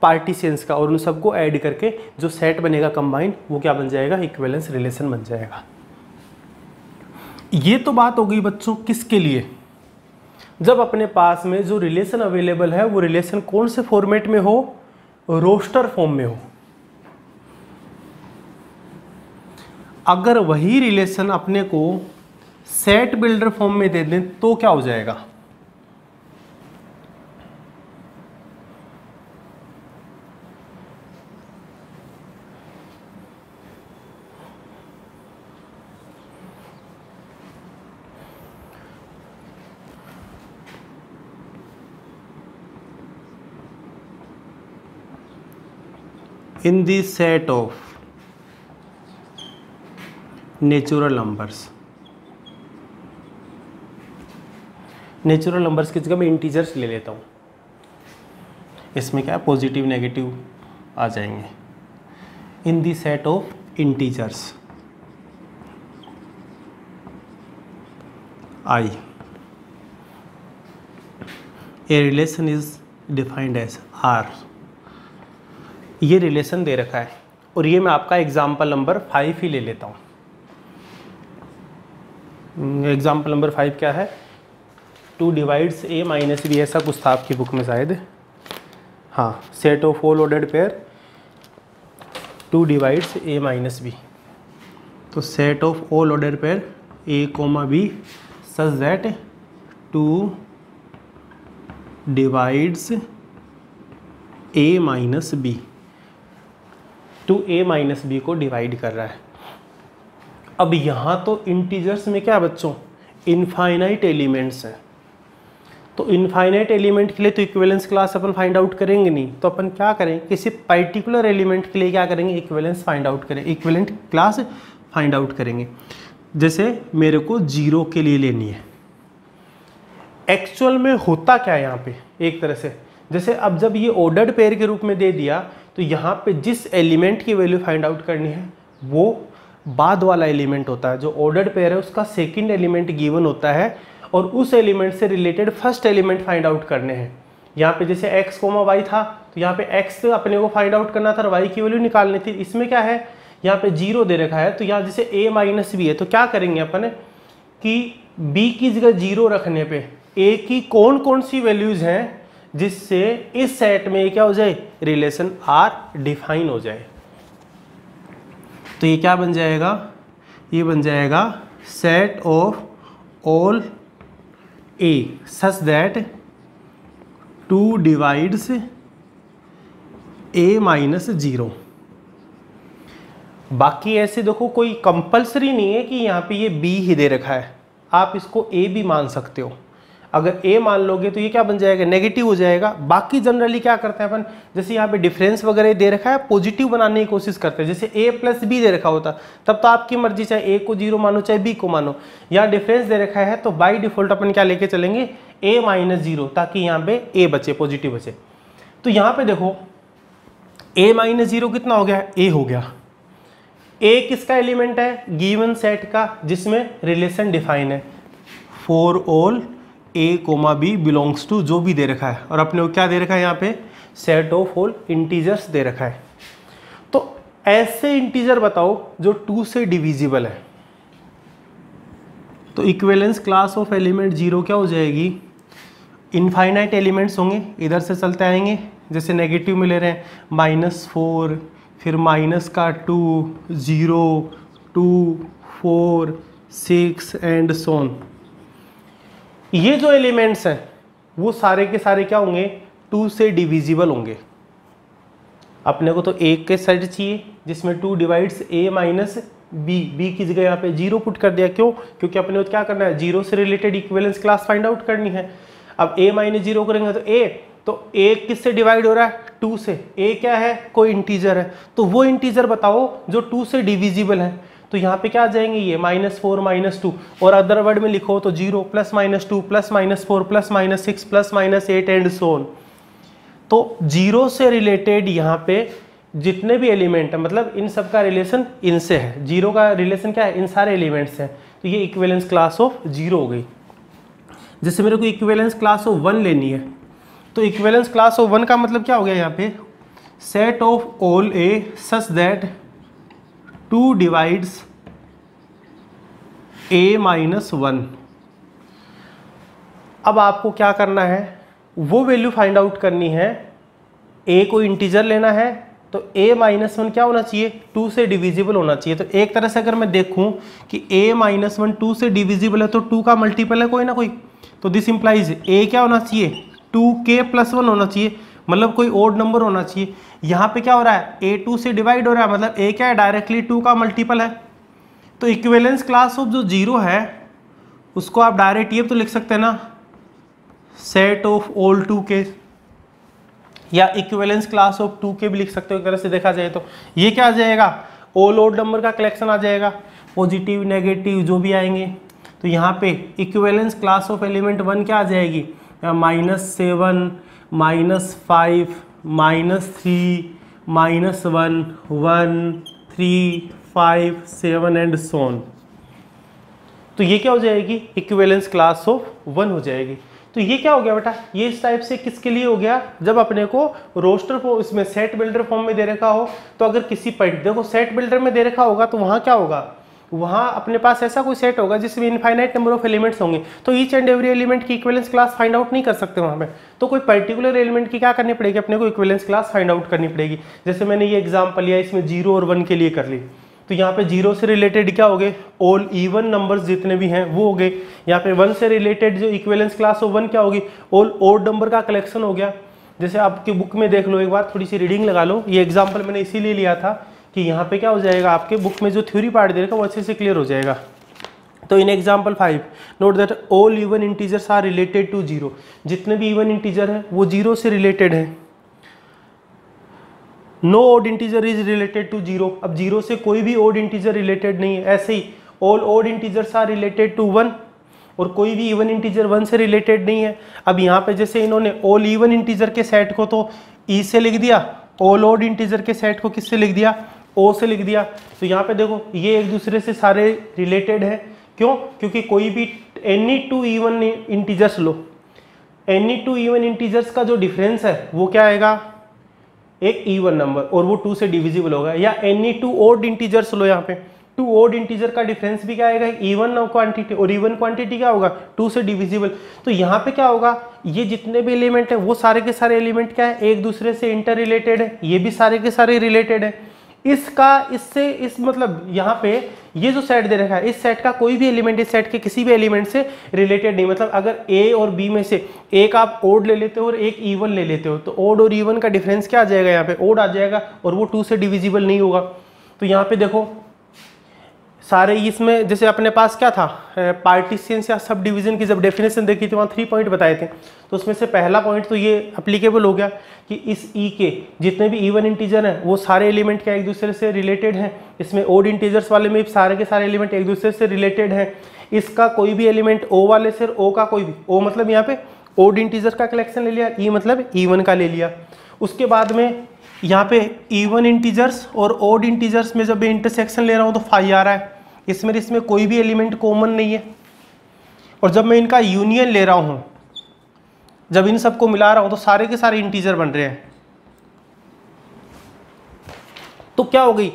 पार्टीशंस का, और उन सबको ऐड करके जो सेट बनेगा कंबाइंड वो क्या बन जाएगा, इक्विवेलेंस रिलेशन बन जाएगा। ये तो बात हो गई बच्चों किसके लिए, जब अपने पास में जो रिलेशन अवेलेबल है वो रिलेशन कौन से फॉर्मेट में हो, रोस्टर फॉर्म में हो। अगर वही रिलेशन अपने को सेट बिल्डर फॉर्म में दे दें तो क्या हो जाएगा, in the set of natural numbers. Natural numbers की जगह मैं इंटीजर्स ले लेता हूँ, इसमें क्या पॉजिटिव नेगेटिव आ जाएंगे। In the set of integers I a relation is defined as R. ये रिलेशन दे रखा है और ये मैं आपका एग्जाम्पल नंबर 5 ही ले लेता हूँ। एग्जाम्पल नंबर 5 क्या है, 2 डिवाइड्स A माइनस बी, ऐसा कुछ था आपकी बुक में शायद, हाँ, set of all ordered pair 2 divides A minus b. तो set of all ordered pair A, B such that 2 divides A minus b, 2A minus b को डिवाइड कर रहा है। अब यहाँ तो इंटीजर्स में क्या बच्चों, इनफाइनाइट एलिमेंट्स हैं, तो इनफाइनाइट एलिमेंट के लिए तो इक्विवेलेंस क्लास अपन फाइंड आउट करेंगे नहीं, तो अपन क्या करें, किसी पर्टिकुलर एलिमेंट के लिए क्या करेंगे, इक्विवेलेंस फाइंड आउट करें, इक्विवेलेंट क्लास फाइंड आउट करेंगे। जैसे मेरे को 0 के लिए लेनी है। एक्चुअल में होता क्या है यहाँ पे, एक तरह से जैसे अब जब ये ऑर्डर्ड पेयर के रूप में दे दिया तो यहाँ पे जिस एलिमेंट की वैल्यू फाइंड आउट करनी है वो बाद वाला एलिमेंट होता है। जो ऑर्डर्ड पेयर है उसका सेकंड एलिमेंट गिवन होता है और उस एलिमेंट से related first element find out करने हैं। यहाँ पे जैसे x, y था तो यहाँ पे x अपने को फाइंड आउट करना था और y की वैल्यू निकालनी थी। इसमें क्या है, यहाँ पे 0 दे रखा है, तो यहाँ जैसे a माइनस बी है तो क्या करेंगे अपन कि b की जगह 0 रखने पे a की कौन कौन सी वैल्यूज हैं जिससे इस सेट में क्या हो जाए, रिलेशन R डिफाइन हो जाए। तो ये क्या बन जाएगा, ये बन जाएगा set of all A such that 2 divides A minus 0। बाकी ऐसे देखो कोई कंपलसरी नहीं है कि यहाँ पे ये B ही दे रखा है, आप इसको A भी मान सकते हो। अगर a मान लोगे तो ये क्या बन जाएगा, नेगेटिव हो जाएगा। बाकी जनरली क्या करते हैं अपन, जैसे यहाँ पे डिफरेंस वगैरह दे रखा है, पॉजिटिव बनाने की कोशिश करते हैं। जैसे a प्लस बी दे रखा होता तब तो आपकी मर्जी, चाहे a को 0 मानो चाहे b को मानो। यहाँ डिफरेंस दे रखा है तो बाई डिफॉल्ट अपन क्या लेके चलेंगे, a माइनस 0, ताकि यहाँ पे a बचे, पॉजिटिव बचे। तो यहाँ पे देखो a माइनस 0 कितना हो गया, a हो गया। a किसका एलिमेंट है, गिवन सेट का, जिसमें रिलेशन डिफाइन है for all a comma b belongs to, जो भी दे रखा है। और अपने को क्या दे रखा है यहाँ पे, सेट ऑफ ऑल इंटीजर्स दे रखा है। तो ऐसे इंटीजर बताओ जो 2 से डिविजिबल है। तो इक्विवेलेंस क्लास ऑफ एलिमेंट 0 क्या हो जाएगी, इनफाइनाइट एलिमेंट्स होंगे, इधर से चलते आएंगे। जैसे नेगेटिव में ले रहे हैं -4, फिर माइनस का 2, 0, 2, 4, 6 एंड सोन। ये जो एलिमेंट्स हैं वो सारे के सारे क्या होंगे, 2 से डिविजिबल होंगे। अपने को तो एक के सेट चाहिए जिसमें 2 डिवाइड्स a माइनस b की जगह यहाँ पे 0 पुट कर दिया। क्यों, क्योंकि अपने को क्या करना है, 0 से related equivalence class find out करनी है। अब a माइनस 0 करेंगे तो a किससे डिवाइड हो रहा है, 2 से। a क्या है, कोई इंटीजर है, तो वो इंटीजर बताओ जो 2 से डिविजिबल है। तो यहाँ पे क्या आ जाएंगे, ये -4 -2, और अदर वर्ड में लिखो तो 0 +-2 +-4 +-6 +-8 एंड सो ऑन। तो 0 से रिलेटेड यहाँ पे जितने भी एलिमेंट है, मतलब इन सब का रिलेशन इनसे है। 0 का रिलेशन क्या है, इन सारे एलिमेंट्स हैं। तो ये इक्विवेलेंस क्लास ऑफ 0 हो गई। जैसे मेरे को इक्विवेलेंस क्लास ऑफ 1 लेनी है, तो इक्विवेलेंस क्लास ऑफ 1 का मतलब क्या हो गया यहाँ पे, set of all a such that 2 divides a minus 1। अब आपको क्या करना है, वो वैल्यू फाइंड आउट करनी है। a को इंटीजर लेना है तो a माइनस 1 क्या होना चाहिए, 2 से डिविजिबल होना चाहिए। तो एक तरह से अगर मैं देखूं कि a माइनस 1 2 से डिविजिबल है तो 2 का मल्टीपल है कोई ना कोई, तो दिस इंप्लाइज a क्या होना चाहिए, 2k + 1 होना चाहिए, मतलब कोई ओड नंबर होना चाहिए। यहाँ पे क्या हो रहा है, a 2 से डिवाइड हो रहा है, मतलब a क्या है, डायरेक्टली 2 का मल्टीपल है। तो इक्विवेलेंस क्लास ऑफ जो 0 है उसको आप डायरेक्ट ये तो लिख सकते हैं ना, सेट ऑफ ऑल 2k, या इक्विवेलेंस क्लास ऑफ 2k भी लिख सकते हो एक तरह से देखा जाए तो। ये क्या आ जाएगा, ऑल ओड नंबर का कलेक्शन आ जाएगा, पॉजिटिव नेगेटिव जो भी आएंगे। तो यहाँ पे इक्विवेलेंस क्लास ऑफ एलिमेंट 1 क्या आ जाएगी, -7 -5 -3 -1 1 3 5 7 एंड सो ऑन। तो ये क्या हो जाएगी, इक्विवेलेंस क्लास ऑफ 1 हो जाएगी। तो ये क्या हो गया बेटा, ये इस टाइप से किसके लिए हो गया, जब अपने को रोस्टर को इसमें सेट बिल्डर फॉर्म में दे रखा हो। तो अगर किसी पॉइंट, देखो सेट बिल्डर में दे रखा होगा तो वहाँ क्या होगा, वहाँ अपने पास ऐसा कोई सेट होगा जिसमें इनफाइनाइट नंबर ऑफ एलिमेंट्स होंगे। तो ईच एंड एवरी एलिमेंट की इक्विवेलेंस क्लास फाइंड आउट नहीं कर सकते वहाँ पे। तो कोई पर्टिकुलर एलिमेंट की क्या करनी पड़ेगी, अपने को इक्विवेलेंस क्लास फाइंड आउट करनी पड़ेगी। जैसे मैंने ये एग्जाम्पल लिया, इसमें 0 और 1 के लिए कर ली। तो यहाँ पे 0 से रिलेटेड क्या हो गए, ऑल इवन नंबर्स जितने भी हैं वो हो गए। यहाँ पे 1 से रिलेटेड जो इक्विवेलेंस क्लास ऑफ 1 क्या होगी, ऑल ओड नंबर का कलेक्शन हो गया। जैसे आपकी बुक में देख लो एक बार, थोड़ी सी रीडिंग लगा लो। ये एग्जाम्पल मैंने इसीलिए लिया था कि यहाँ पे क्या हो जाएगा, आपके बुक में जो थ्योरी पार्ट दे रखा है वो अच्छे से क्लियर हो जाएगा। तो in example 5 note that all even integers are related to 0। जितने भी इवन इंटीजर है वो 0 से रिलेटेड है। No odd integer is related to 0। अब 0 से कोई भी ओड इंटीजर रिलेटेड नहीं है। ऐसे ही all odd integers are related to 1, और कोई भी इवन इंटीजर 1 से रिलेटेड नहीं है। अब यहाँ पे जैसे इन्होंने ऑल इवन इंटीजर के सेट को तो ई से लिख दिया, ऑल ओड इंटीजर के सेट को किससे लिख दिया, ओ से लिख दिया। तो यहाँ पे देखो ये एक दूसरे से सारे रिलेटेड है। क्यों, क्योंकि कोई भी एनी 2 इवन इंटीजर्स लो, एनी 2 इवन इंटीजर्स का जो डिफरेंस है वो क्या आएगा, एक इवन नंबर, और वो 2 से डिविजिबल होगा। या एनी 2 ओड इंटीजर्स लो, यहाँ पे 2 ओड इंटीजर का डिफरेंस भी क्या आएगा, इवन क्वांटिटी, और इवन क्वांटिटी क्या होगा, 2 से डिविजिबल। तो यहाँ पे क्या होगा, ये जितने भी एलिमेंट है वो सारे के सारे एलिमेंट क्या है, एक दूसरे से इंटर रिलेटेड है। ये भी सारे के सारे रिलेटेड है। इसका इससे इस मतलब यहाँ पे ये जो सेट दे रखा है, इस सेट का कोई भी एलिमेंट इस सेट के किसी भी एलिमेंट से रिलेटेड नहीं। मतलब अगर ए और बी में से एक आप ओड ले लेते हो और एक इवन ले लेते हो, तो ओड और इवन का डिफरेंस क्या आ जाएगा, यहाँ पे ओड आ जाएगा, और वो 2 से डिविजिबल नहीं होगा। तो यहाँ पे देखो सारे इसमें जैसे अपने पास क्या था, पार्टीशन या सब डिवीजन की जब डेफिनेशन देखी थी वहाँ 3 पॉइंट बताए थे। तो उसमें से पहला पॉइंट तो ये अप्लीकेबल हो गया कि इस ई के जितने भी इवन इंटीजर हैं वो सारे एलिमेंट क्या एक दूसरे से रिलेटेड हैं। इसमें ओड इंटीजर्स वाले में सारे के सारे एलिमेंट एक दूसरे से रिलेटेड हैं। इसका कोई भी एलिमेंट ओ वाले से ओ का कोई भी, ओ मतलब यहाँ पे ओड इंटीजर का कलेक्शन ले लिया, ई मतलब इवन का ले लिया। उसके बाद में यहाँ पे इवन इंटीजर्स और ओड इंटीजर्स में जब मैं इंटरसेक्शन ले रहा हूँ तो फाई आ रहा है, इसमें कोई भी एलिमेंट कॉमन नहीं है। और जब मैं इनका यूनियन ले रहा हूँ, जब इन सबको मिला रहा हूँ तो सारे के सारे इंटीजर बन रहे हैं। तो क्या हो गई,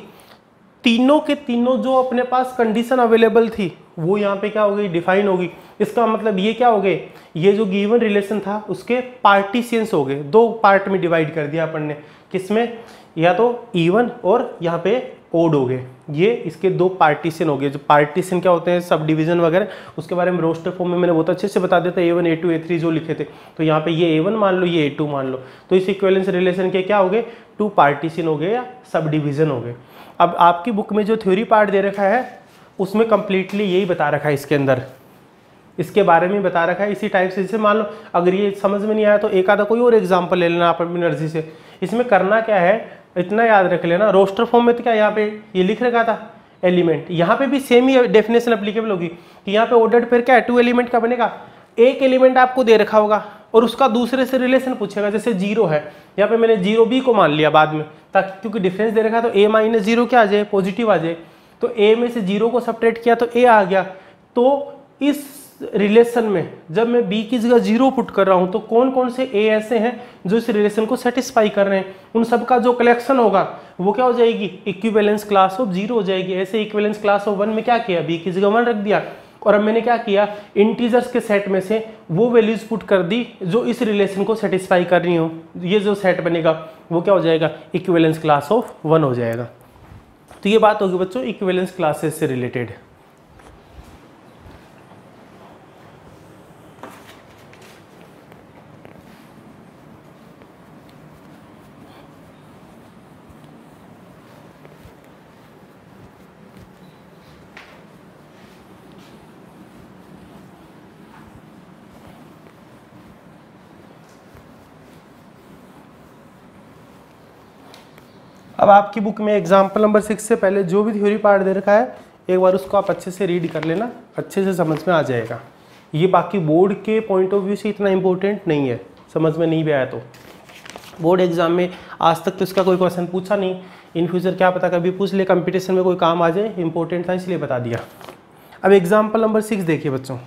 तीनों के तीनों जो अपने पास कंडीशन अवेलेबल थी वो यहाँ पे क्या हो गई, डिफाइन होगी। इसका मतलब ये क्या हो गए, ये जो गिवन रिलेशन था उसके पार्टीशियंस हो गए, 2 पार्ट में डिवाइड कर दिया अपन ने। किसमें, या तो इवन और यहाँ पे ओड हो गए, ये इसके 2 पार्टीशन हो गए। जो पार्टीशन क्या होते हैं, सब डिवीजन वगैरह, उसके बारे में रोस्टर फॉर्म में मैंने बहुत अच्छे से बता दिया था, A1 A2 A3 जो लिखे थे। तो यहाँ पे ये A1 मान लो, ये A2 मान लो, तो इस इक्विवेलेंस रिलेशन के क्या हो गए, 2 पार्टीशन हो गए या सब डिवीजन हो गए। अब आपकी बुक में जो थ्योरी पार्ट दे रखा है उसमें कंप्लीटली यही बता रखा है, इसके अंदर इसके बारे में बता रखा है इसी टाइप से। जैसे मान लो अगर ये समझ में नहीं आया तो एक आधा कोई और एग्जांपल ले लेना आप अपनी एनर्जी से। इसमें करना क्या है, इतना याद रख लेना, रोस्टर फॉर्म में तो क्या यहाँ पे ये लिख रखा था एलिमेंट, यहाँ पे भी सेम ही डेफिनेशन एप्लीकेबल होगी कि यहाँ पे ऑर्डर्ड पेयर क्या है, 2 एलिमेंट का बनेगा। एक एलिमेंट आपको दे रखा होगा और उसका दूसरे से रिलेशन पूछेगा, जैसे 0 है, यहाँ पे मैंने 0b को मान लिया बाद में, ताकि क्योंकि डिफरेंस दे रखा है तो a-0 क्या आ जाए, पॉजिटिव आ जाए। तो a में से 0 को सब्ट्रैक्ट किया तो a आ गया। तो इस रिलेशन में जब मैं b की जगह 0 पुट कर रहा हूं तो कौन कौन से a ऐसे हैं जो इस रिलेशन को सेटिस्फाई कर रहे हैं, उन सब का जो कलेक्शन होगा वो क्या हो जाएगी, इक्विवेलेंस क्लास ऑफ 0 हो जाएगी। ऐसे इक्विवेलेंस क्लास ऑफ 1 में क्या किया, b की जगह 1 रख दिया, और अब मैंने क्या किया, इंटीजर्स के सेट में से वो वैल्यूज पुट कर दी जो इस रिलेशन को सेटिस्फाई कर रही हो। ये जो सेट बनेगा वो क्या हो जाएगा, इक्विवेलेंस क्लास ऑफ 1 हो जाएगा। तो ये बात होगी बच्चों इक्विवेलेंस क्लासेस से रिलेटेड। अब आपकी बुक में एग्जाम्पल नंबर 6 से पहले जो भी थ्योरी पार्ट दे रखा है एक बार उसको आप अच्छे से रीड कर लेना, अच्छे से समझ में आ जाएगा। ये बाकी बोर्ड के पॉइंट ऑफ व्यू से इतना इंपॉर्टेंट नहीं है, समझ में नहीं भी आया तो। बोर्ड एग्जाम में आज तक तो इसका कोई क्वेश्चन पूछा नहीं, इन फ्यूचर क्या पता कभी पूछ ले, कंपटीशन में कोई काम आ जाए, इंपॉर्टेंट था इसलिए बता दिया। अब एग्जाम्पल नंबर 6 देखिए बच्चों।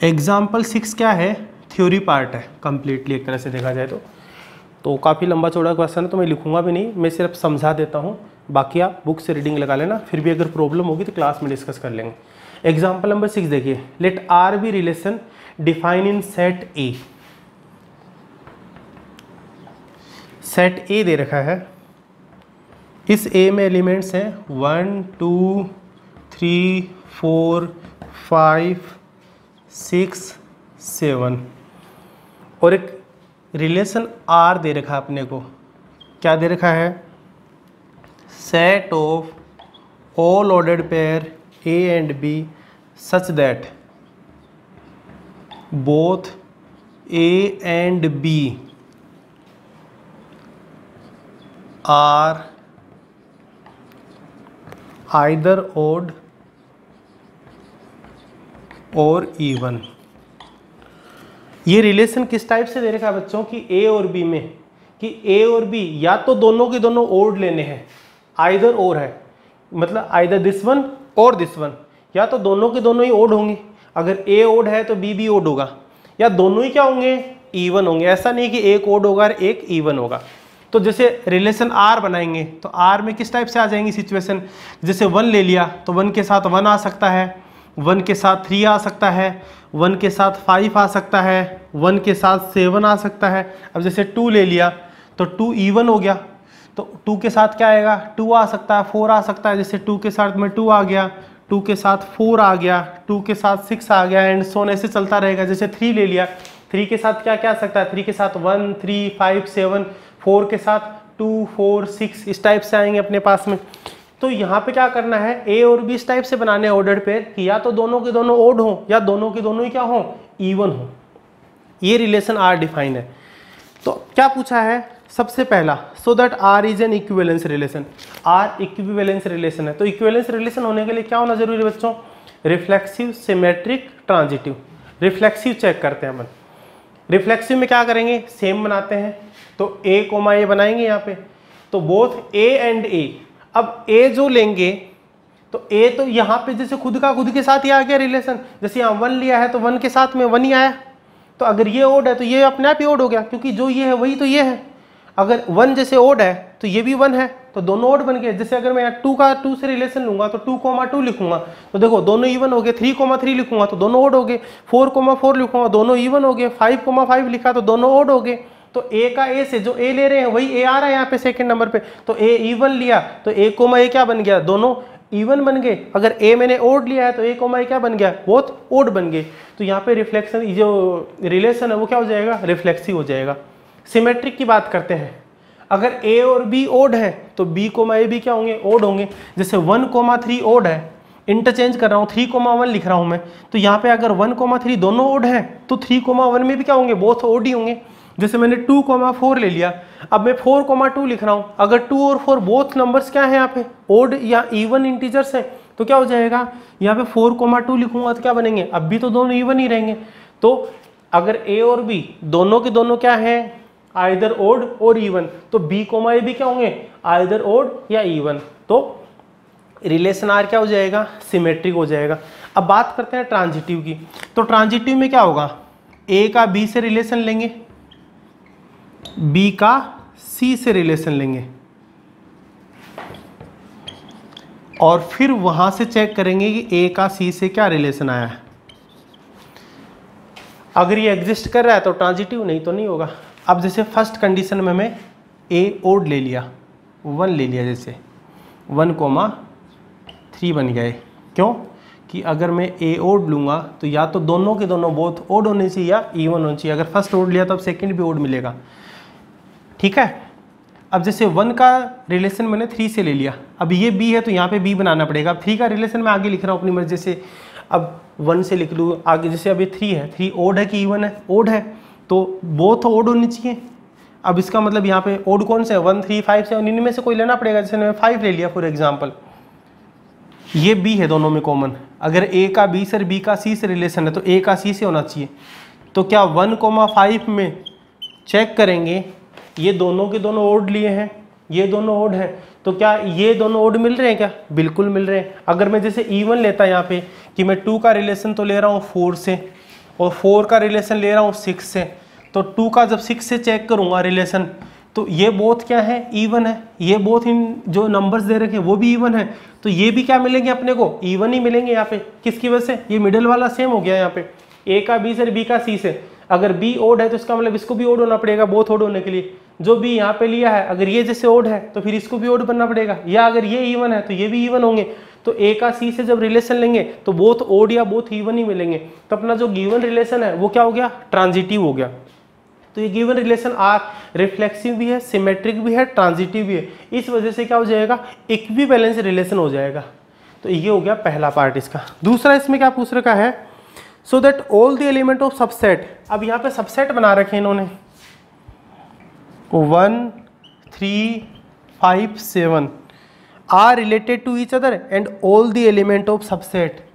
एग्जाम्पल 6 क्या है, थ्योरी पार्ट है कंप्लीटली एक तरह से देखा जाए तो काफ़ी लंबा चौड़ा क्वेश्चन है, तो मैं लिखूंगा भी नहीं, मैं सिर्फ समझा देता हूँ, बाकी आप बुक से रीडिंग लगा लेना, फिर भी अगर प्रॉब्लम होगी तो क्लास में डिस्कस कर लेंगे। एग्जाम्पल नंबर 6 देखिए, let R be relation define in set A. Set A दे रखा है, इस ए में एलिमेंट्स हैं 1 2 3 4 5 6 7 और एक रिलेशन आर दे रखा है अपने को। क्या दे रखा है, set of all ordered pair a and b such that both a and b are either odd और इवन। ये रिलेशन किस टाइप से दे रखा है बच्चों कि ए और बी में, कि ए और बी या तो दोनों के दोनों ओड लेने हैं, आइदर और है, मतलब आइदर दिस वन और दिस वन, या तो दोनों के दोनों ही ओड होंगे। अगर ए ओड है तो बी भी ओड होगा, या दोनों ही क्या होंगे, इवन होंगे। ऐसा नहीं कि एक ओड होगा और एक इवन होगा। तो जैसे रिलेशन आर बनाएंगे तो आर में किस टाइप से आ जाएंगी सिचुएशन, जैसे 1 ले लिया तो 1 के साथ 1 आ सकता है, 1 के साथ 3 आ सकता है, 1 के साथ 5 आ सकता है, 1 के साथ 7 आ सकता है। अब जैसे 2 ले लिया तो 2 इवन हो गया, तो 2 के साथ क्या आएगा, 2 आ सकता है, 4 आ सकता है। जैसे 2 के साथ में 2 आ गया, 2 के साथ 4 आ गया, 2 के साथ 6 आ गया, एंड सोन ऐसे चलता रहेगा। जैसे 3 ले लिया, 3 के साथ क्या क्या आ सकता है, 3 के साथ 1 3 5 7, 4 के साथ 2 4 6 इस टाइप से आएंगे अपने पास में। तो यहाँ पे क्या करना है, ए और बी इस टाइप से बनाने ऑर्डर्ड पेयर कि या तो दोनों के दोनों ओड हो या दोनों के दोनों ही क्या हो, इवन हो। ये रिलेशन आर डिफाइन है। तो क्या पूछा है सबसे पहला, so that R is an equivalence relation. R equivalence relation है, तो इक्विवेलेंस रिलेशन होने के लिए क्या होना जरूरी है बच्चों, reflexive, symmetric, transitive. Reflexive check करते हैं अपन। रिफ्लेक्सिव में क्या करेंगे, सेम बनाते हैं, तो ए कोमा ए बनाएंगे यहाँ पे, तो बोथ ए एंड ए। अब ए जो लेंगे तो ए तो यहाँ पे जैसे खुद का खुद के साथ ही आ गया रिलेशन, जैसे यहाँ 1 लिया है तो 1 के साथ में 1 ही आया। तो अगर ये ओड है तो ये अपने आप ही ओड हो गया, क्योंकि जो ये है वही तो ये है। अगर 1 जैसे ओड है तो ये भी 1 है, तो दोनों ओड बन गए। जैसे अगर मैं यहाँ 2 का 2 से रिलेशन लूंगा तो 2,2 लिखूंगा तो देखो दोनों इवन हो गए। 3,3 लिखूंगा तो दोनों ओड हो गए। 4,4 लिखूंगा दोनों इवन हो गए। 5,5 लिखा तो दोनों ओड हो गए। तो ए का ए से जो ए ले रहे हैं वही ए आ रहा है यहाँ पे सेकंड नंबर पे, तो ए इवन लिया तो ए कोमा ए क्या बन गया, दोनों इवन बन गए। अगर ए मैंने ओड लिया है तो ए कोमा ए क्या बन गया, बोथ ओड बन गए। तो यहाँ पे रिफ्लेक्शन जो रिलेशन है वो क्या हो जाएगा, रिफ्लेक्सिव हो जाएगा। सिमेट्रिक की बात करते हैं, अगर ए और बी ओड है तो बी कोमा ए भी क्या होंगे, ओड होंगे। जैसे 1,3 ओड है, इंटरचेंज कर रहा हूँ, 3,1 लिख रहा हूँ मैं, तो यहाँ पे अगर 1,3 दोनों ओड है तो 3,1 में भी क्या होंगे, बोथ ओड ही होंगे। जैसे मैंने 2,4 ले लिया, अब मैं 4,2 लिख रहा हूँ, अगर 2 और 4 बोथ नंबर्स क्या है यहाँ पे, ओड या इवन इंटीजर्स है, तो क्या हो जाएगा, यहाँ पे 4,2 लिखूंगा तो क्या बनेंगे, अब भी तो दोनों इवन ही रहेंगे। तो अगर ए और बी दोनों के दोनों क्या है, आइदर ओड और इवन, तो बी कोमा ए भी क्या होंगे, आइदर ओड या इवन। तो रिलेशन आर क्या हो जाएगा, सिमेट्रिक हो जाएगा। अब बात करते हैं ट्रांजिटिव की। तो ट्रांजिटिव में क्या होगा, ए का बी से रिलेशन लेंगे, बी का सी से रिलेशन लेंगे, और फिर वहां से चेक करेंगे कि ए का सी से क्या रिलेशन आया है। अगर ये एग्जिस्ट कर रहा है तो ट्रांजिटिव, नहीं तो नहीं होगा। अब जैसे फर्स्ट कंडीशन में मैं ए ओड ले लिया, 1 ले लिया, जैसे 1,3 बन गए। क्यों कि अगर मैं ए ओड लूँगा तो या तो दोनों के दोनों बोथ ओड होने चाहिए या इवन होने चाहिए। अगर फर्स्ट ओड लिया तो अब सेकेंड भी ओड मिलेगा, ठीक है। अब जैसे 1 का रिलेशन मैंने 3 से ले लिया, अब ये b है तो यहाँ पे b बनाना पड़ेगा। अब 3 का रिलेशन मैं आगे लिख रहा हूँ अपनी मर्जी से, अब 1 से लिख लूँ आगे। जैसे अभी 3 है, 3 ओड है कि इवन है, ओड है, तो बोथ ओड होनी चाहिए। अब इसका मतलब यहाँ पे ओड कौन से है, 1 3 5 7, इनमें से कोई लेना पड़ेगा। जैसे मैंने 5 ले लिया फॉर एग्जाम्पल, ये b है दोनों में कॉमन। अगर a का b से b का c से रिलेशन है तो a का c से होना चाहिए। तो क्या 1,5 में चेक करेंगे, ये दोनों के दोनों ओड लिए हैं, ये दोनों ओड हैं, तो क्या ये दोनों ओड मिल रहे हैं क्या, बिल्कुल मिल रहे हैं। अगर मैं जैसे इवन लेता यहाँ पे कि मैं 2 का रिलेशन तो ले रहा हूँ 4 से और 4 का रिलेशन ले रहा हूँ 6 से, तो 2 का जब 6 से चेक करूँगा रिलेशन तो ये बोथ क्या है, इवन है। ये बोथ इन जो नंबर्स दे रखे हैं वो भी इवन है, तो ये भी क्या मिलेंगे अपने को, इवन ही मिलेंगे यहाँ पे। किसकी वजह से, ये मिडल वाला सेम हो गया यहाँ पे, ए का बी से, बी का सी से। अगर बी ओड है तो इसका मतलब इसको भी ओड होना पड़ेगा बोथ ओड होने के लिए। जो बी यहाँ पे लिया है, अगर ये जैसे ओड है तो फिर इसको भी ओड बनना पड़ेगा, या अगर ये इवन है तो ये भी इवन होंगे। तो ए का सी से जब रिलेशन लेंगे तो बोथ ओड या बोथ इवन ही मिलेंगे। तो अपना जो गिवन रिलेशन है वो क्या हो गया, ट्रांजिटिव हो गया। तो ये गिवन रिलेशन आर रिफ्लेक्सिव भी है, सिमेट्रिक भी है, ट्रांजिटिव भी है। इस वजह से क्या हो जाएगा, इक्विवेलेंस रिलेशन हो जाएगा। तो ये हो गया पहला पार्ट इसका। दूसरा इसमें क्या पूछ रखा है, so that all the element of subset. अब यहाँ पे सबसेट बना रखे इन्होंने 1 3 5 7 are related to each other and all the element of subset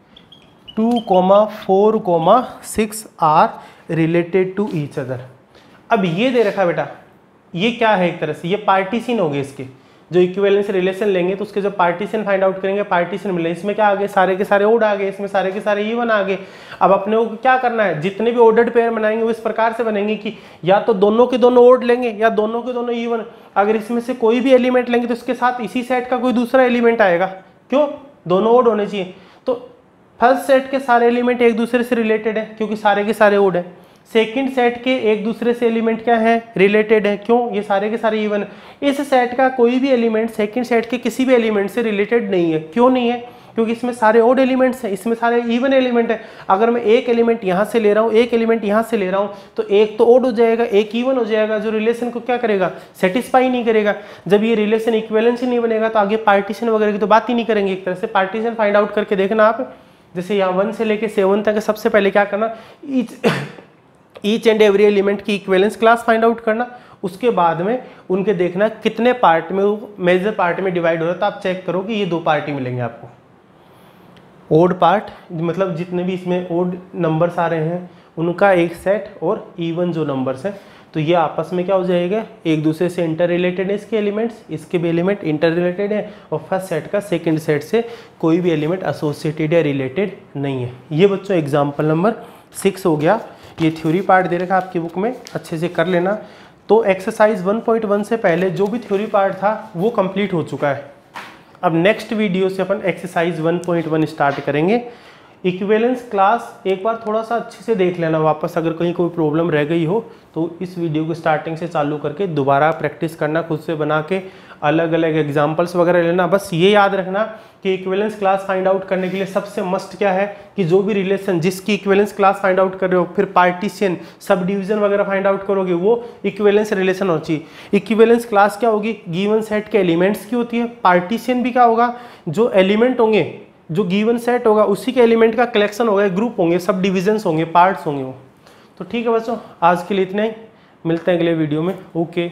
2, 4, 6 are related to each other. अब ये दे रखा बेटा, ये क्या है, एक तरह से ये पार्टीशन हो गए इसके। जो इक्विवेलेंस रिलेशन लेंगे तो उसके जो पार्टीशन फाइंड आउट करेंगे, पार्टीशन मिले। इसमें क्या आ गए, सारे के सारे ओड आ गए, इसमें सारे के सारे इवन आ गए। अब अपने को क्या करना है, जितने भी ऑर्डर्ड पेयर बनाएंगे वो इस प्रकार से बनेंगे कि या तो दोनों के दोनों ओड लेंगे या दोनों के दोनों इवन। अगर इसमें से कोई भी एलिमेंट लेंगे तो इसके साथ इसी सेट का कोई दूसरा एलिमेंट आएगा। क्यों, दोनों ओड होने चाहिए। तो फर्स्ट सेट के सारे एलिमेंट एक दूसरे से रिलेटेड है क्योंकि सारे के सारे ओड है। सेकंड सेट के एक दूसरे से एलिमेंट क्या है, रिलेटेड है। क्यों, ये सारे के सारे इवन। इस सेट का कोई भी एलिमेंट सेकंड सेट के किसी भी एलिमेंट से रिलेटेड नहीं है। क्यों नहीं है, क्योंकि इसमें सारे ओड एलिमेंट्स हैं, इसमें सारे इवन एलिमेंट है। अगर मैं एक एलिमेंट यहाँ से ले रहा हूँ, एक एलिमेंट यहाँ से ले रहा हूँ, तो एक तो ओड हो जाएगा, एक इवन हो जाएगा, जो रिलेशन को क्या करेगा, सेटिस्फाई नहीं करेगा। जब ये रिलेशन इक्विवेलेंस ही नहीं बनेगा तो आगे पार्टीशन वगैरह की तो बात ही नहीं करेंगे। एक तरह से पार्टीशन फाइंड आउट करके देखना आप, जैसे यहाँ 1 से लेके 7 तक सबसे पहले क्या करना, ईच एंड एवरी एलिमेंट की इक्विवेलेंस क्लास फाइंड आउट करना, उसके बाद में उनके देखना कितने पार्ट में, वो मेजर पार्ट में डिवाइड हो रहा है, तो आप चेक करो कि ये 2 पार्टी मिलेंगे आपको। ओड पार्ट मतलब जितने भी इसमें ओड नंबर्स आ रहे हैं उनका एक सेट, और इवन जो नंबर्स हैं तो ये आपस में क्या हो जाएगा, एक दूसरे से इंटर रिलेटेड है इसके एलिमेंट्स, इसके भी एलिमेंट इंटर रिलेटेड है, और फर्स्ट सेट का सेकंड सेट से कोई भी एलिमेंट एसोसिएटेड या रिलेटेड नहीं है। ये बच्चों एग्जाम्पल नंबर 6 हो गया। ये थ्योरी पार्ट दे रखा आपकी बुक में, अच्छे से कर लेना। तो एक्सरसाइज 1.1 से पहले जो भी थ्योरी पार्ट था वो कंप्लीट हो चुका है। अब नेक्स्ट वीडियो से अपन एक्सरसाइज 1.1 स्टार्ट करेंगे। इक्विवेलेंस क्लास एक बार थोड़ा सा अच्छे से देख लेना वापस, अगर कहीं कोई प्रॉब्लम रह गई हो तो इस वीडियो को स्टार्टिंग से चालू करके दोबारा प्रैक्टिस करना, खुद से बना के अलग अलग एग्जांपल्स वगैरह लेना। बस ये याद रखना कि इक्विवेलेंस क्लास फाइंड आउट करने के लिए सबसे मस्ट क्या है कि जो भी रिलेशन जिसकी इक्विवेलेंस क्लास फाइंड आउट कर रहे हो, फिर पार्टीशन, सब डिवीजन वगैरह फाइंड आउट करोगे, वो इक्विवेलेंस रिलेशन होनी चाहिए। इक्विवेलेंस क्लास क्या होगी, गिवन सेट के एलिमेंट्स की होती है। पार्टीशन भी क्या होगा, जो एलिमेंट होंगे, जो गिवन सेट होगा उसी के एलिमेंट का कलेक्शन होगा, ग्रुप होंगे, सब डिविजन्स होंगे, पार्ट्स होंगे वो। तो ठीक है बच्चों, आज के लिए इतना ही, मिलते हैं अगले वीडियो में। ओके।